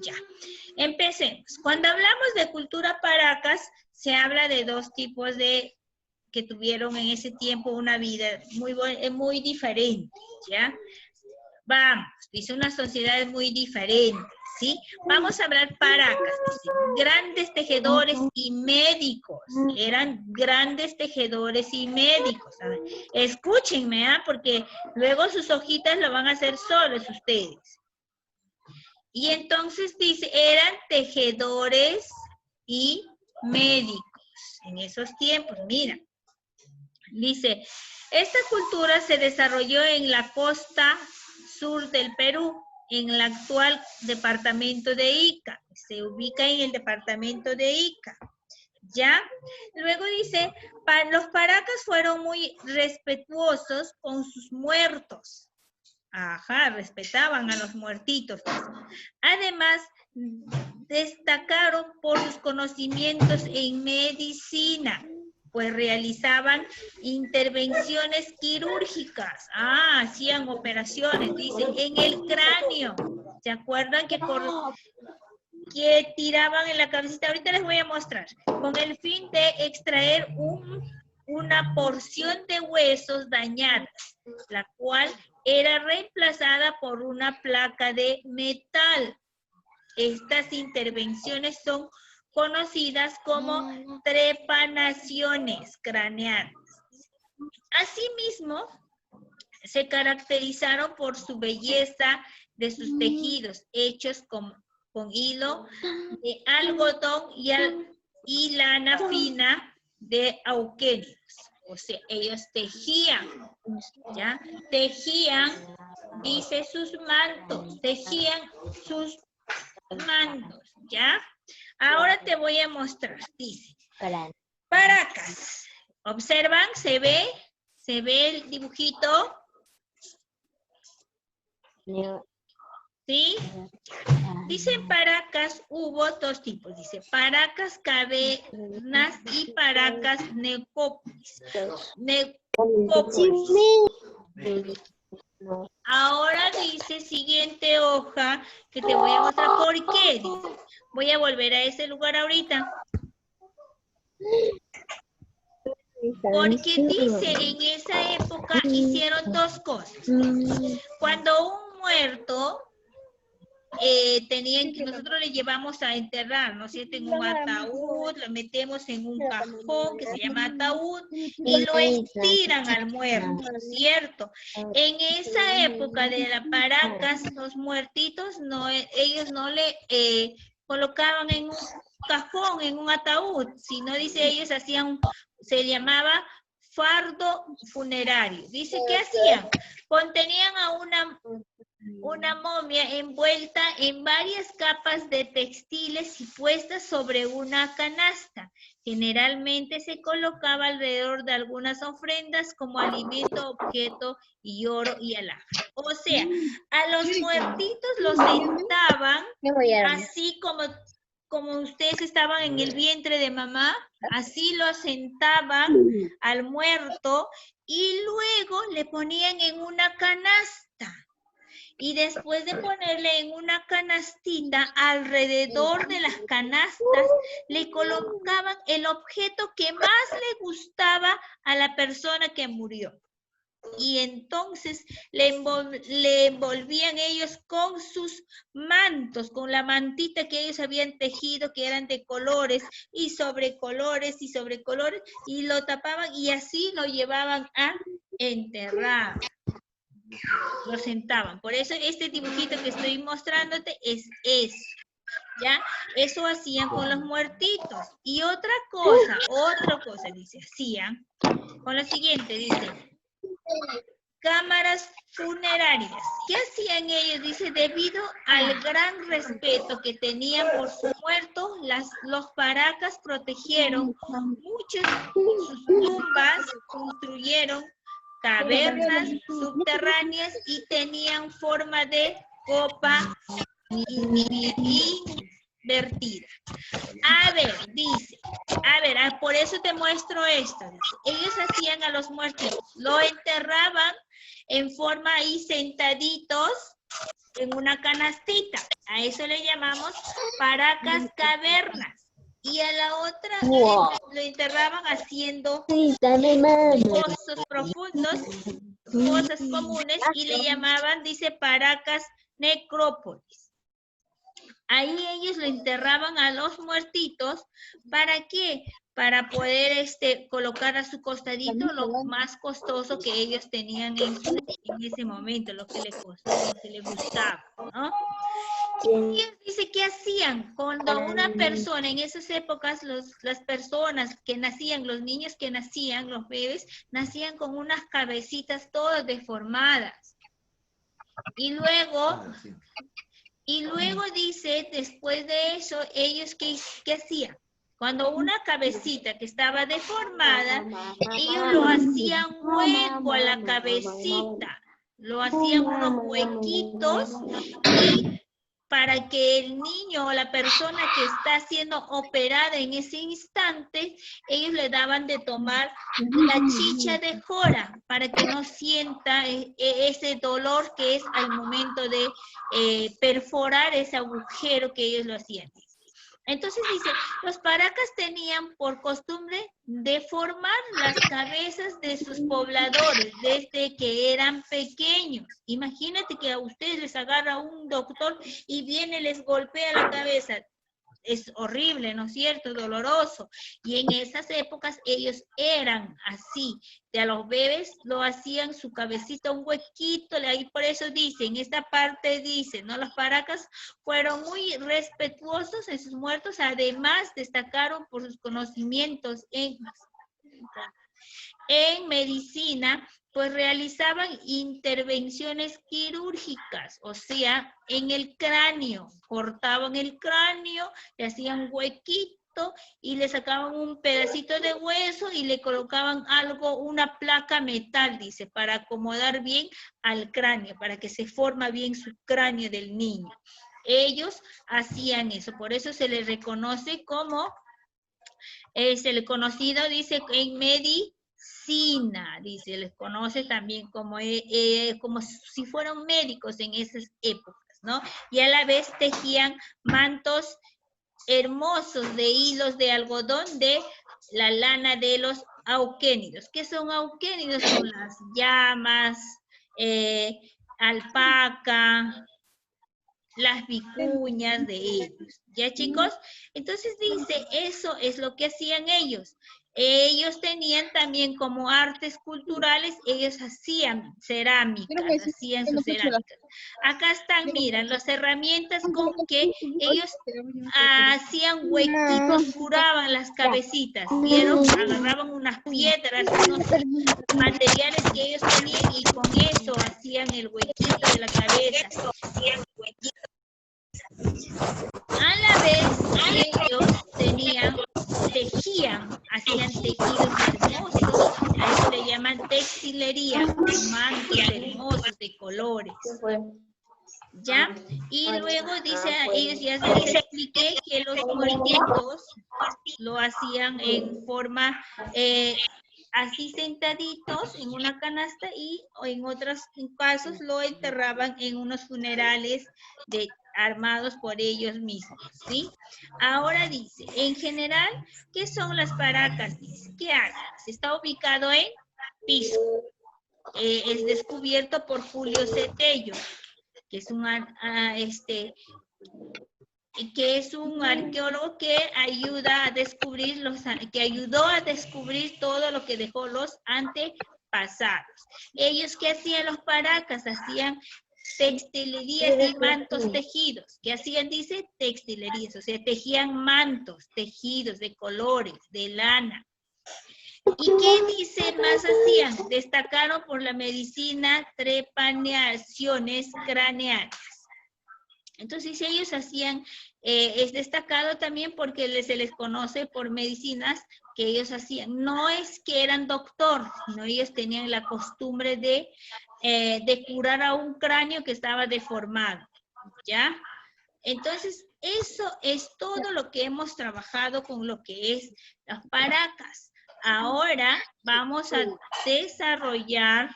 Ya, empecemos. Cuando hablamos de cultura Paracas, se habla de dos tipos de que tuvieron en ese tiempo una vida muy diferente, ¿ya? Vamos, dice unas sociedades muy diferentes, ¿sí? Vamos a hablar Paracas, dice, grandes tejedores y médicos, eran grandes tejedores y médicos. ¿Saben? Escúchenme, ¿ah? Porque luego sus hojitas lo van a hacer solos ustedes. Y entonces dice, eran tejedores y médicos en esos tiempos, mira. Dice, esta cultura se desarrolló en la costa sur del Perú, en el actual departamento de Ica. Se ubica en el departamento de Ica. ¿Ya? Luego dice, los paracas fueron muy respetuosos con sus muertos. Ajá, respetaban a los muertitos. Además, destacaron por sus conocimientos en medicina, pues realizaban intervenciones quirúrgicas. Ah, hacían operaciones, dicen, en el cráneo. ¿Se acuerdan que que tiraban en la cabecita? Ahorita les voy a mostrar. Con el fin de extraer una porción de huesos dañadas, la cual era reemplazada por una placa de metal. Estas intervenciones son conocidas como trepanaciones craneanas. Asimismo, se caracterizaron por su belleza de sus tejidos, hechos con hilo de algodón y lana fina de auquenios. O sea, ellos tejían, ¿ya? Tejían, dice, sus mantos, tejían sus mantos, ¿ya? Ahora te voy a mostrar, dice. Paracas. ¿Observan? ¿Se ve el dibujito? ¿Sí? Dice en Paracas hubo dos tipos. Dice Paracas cavernas y Paracas necópolis. Ahora dice, siguiente hoja, que te voy a mostrar por qué. Dice, voy a volver a ese lugar ahorita. Porque dice, en esa época hicieron dos cosas. Cuando un muerto nosotros le llevamos a enterrar, ¿no es cierto? En un ataúd, lo metemos en un cajón que se llama ataúd y lo estiran al muerto, ¿cierto? En esa época de la Paracas, los muertitos, ellos no le colocaban en un cajón, en un ataúd, sino dice ellos hacían, se llamaba fardo funerario. Dice, ¿qué hacían? Contenían a una momia envuelta en varias capas de textiles y puesta sobre una canasta. Generalmente se colocaba alrededor de algunas ofrendas como alimento, objeto y oro y alhaja. O sea, a los muertitos los sentaban así como ustedes estaban en el vientre de mamá, así lo sentaban al muerto y luego le ponían en una canasta. Y después de ponerle en una canastita, alrededor de las canastas, le colocaban el objeto que más le gustaba a la persona que murió. Y entonces le envolvían ellos con sus mantos, con la mantita que ellos habían tejido, que eran de colores, y sobre colores, y lo tapaban, y así lo llevaban a enterrar. Lo sentaban. Por eso este dibujito que estoy mostrándote es eso. ¿Ya? Eso hacían con los muertitos. Y otra cosa, dice, hacían con lo siguiente, dice, cámaras funerarias. ¿Qué hacían ellos? Dice, debido al gran respeto que tenían por su muerto, los paracas protegieron muchas sus tumbas, construyeron cavernas subterráneas y tenían forma de copa invertida. A ver, dice, por eso te muestro esto. Dice, ellos hacían a los muertos, lo enterraban en forma ahí sentaditos en una canastita. A eso le llamamos paracas cavernas. Y a la otra lo enterraban haciendo pozos profundos, fosas comunes, y le llamaban, dice, paracas necrópolis. Ahí ellos lo enterraban a los muertitos. ¿Para qué? Para poder colocar a su costadito lo más costoso que ellos tenían en ese momento, lo que les costó, lo que les gustaba, ¿no? Y ellos dice, ¿qué hacían? Cuando una persona, en esas épocas, las personas que nacían, los niños que nacían, los bebés, nacían con unas cabecitas todas deformadas. Y luego dice, después de eso, ellos ¿qué hacían? Cuando una cabecita que estaba deformada, ellos lo hacían hueco a la cabecita, lo hacían unos huequitos, y para que el niño o la persona que está siendo operada en ese instante, ellos le daban de tomar la chicha de jora para que no sienta ese dolor que es al momento de perforar ese agujero que ellos lo hacían. Entonces dice, los paracas tenían por costumbre deformar las cabezas de sus pobladores desde que eran pequeños. Imagínate que a ustedes les agarra un doctor y viene y les golpea la cabeza. Es horrible, ¿no es cierto? Doloroso. Y en esas épocas ellos eran así. De a los bebés lo hacían su cabecita un huequito, ahí por eso dice, en esta parte dice, ¿no? Los paracas fueron muy respetuosos en sus muertos, además destacaron por sus conocimientos en medicina, pues realizaban intervenciones quirúrgicas, o sea, en el cráneo, cortaban el cráneo, le hacían huequito y le sacaban un pedacito de hueso y le colocaban algo, una placa metal, dice, para acomodar bien al cráneo, para que se forma bien su cráneo del niño. Ellos hacían eso, por eso se les reconoce como, se le conocido, dice, en medicina, dice, les conoce también como si fueran médicos en esas épocas, ¿no? Y a la vez tejían mantos hermosos de hilos de algodón de la lana de los auquénidos. ¿Qué son auquénidos? Son las llamas, alpaca, las vicuñas de ellos. ¿Ya, chicos? Entonces dice, eso es lo que hacían ellos. Ellos tenían también como artes culturales, ellos hacían cerámicas, hacían sus cerámicas. Acá están, miran, las herramientas con que ellos hacían huequitos, curaban las cabecitas, ¿vieron? Agarraban unas piedras, unos materiales que ellos tenían y con eso hacían el huequito de la cabeza. A la vez ellos tejían, hacían tejidos hermosos, a eso le llaman textilería, mantos hermosos de colores. ¿Ya? Y luego dice, ellos ya les expliqué que los muertitos lo hacían en forma así sentaditos en una canasta y en otros casos lo enterraban en unos funerales armados por ellos mismos, ¿sí? Ahora dice, en general, ¿qué son las paracas? Dice, ¿qué hacen? Está ubicado en Pisco. Es descubierto por Julio Cetello, que es un arqueólogo que ayuda a descubrir que ayudó a descubrir todo lo que dejó los antepasados. Ellos, ¿qué hacían los paracas? Hacían textilerías y mantos tejidos. ¿Qué hacían? Dice textilerías, o sea, tejían mantos, tejidos de colores, de lana. ¿Y qué dice más hacían? Destacaron por la medicina trepaneaciones craneales. Entonces ellos hacían, es destacado también porque se les conoce por medicinas que ellos hacían. No es que eran doctores, sino ellos tenían la costumbre de curar a un cráneo que estaba deformado, ¿ya? Entonces, eso es todo lo que hemos trabajado con lo que es las paracas. Ahora vamos a desarrollar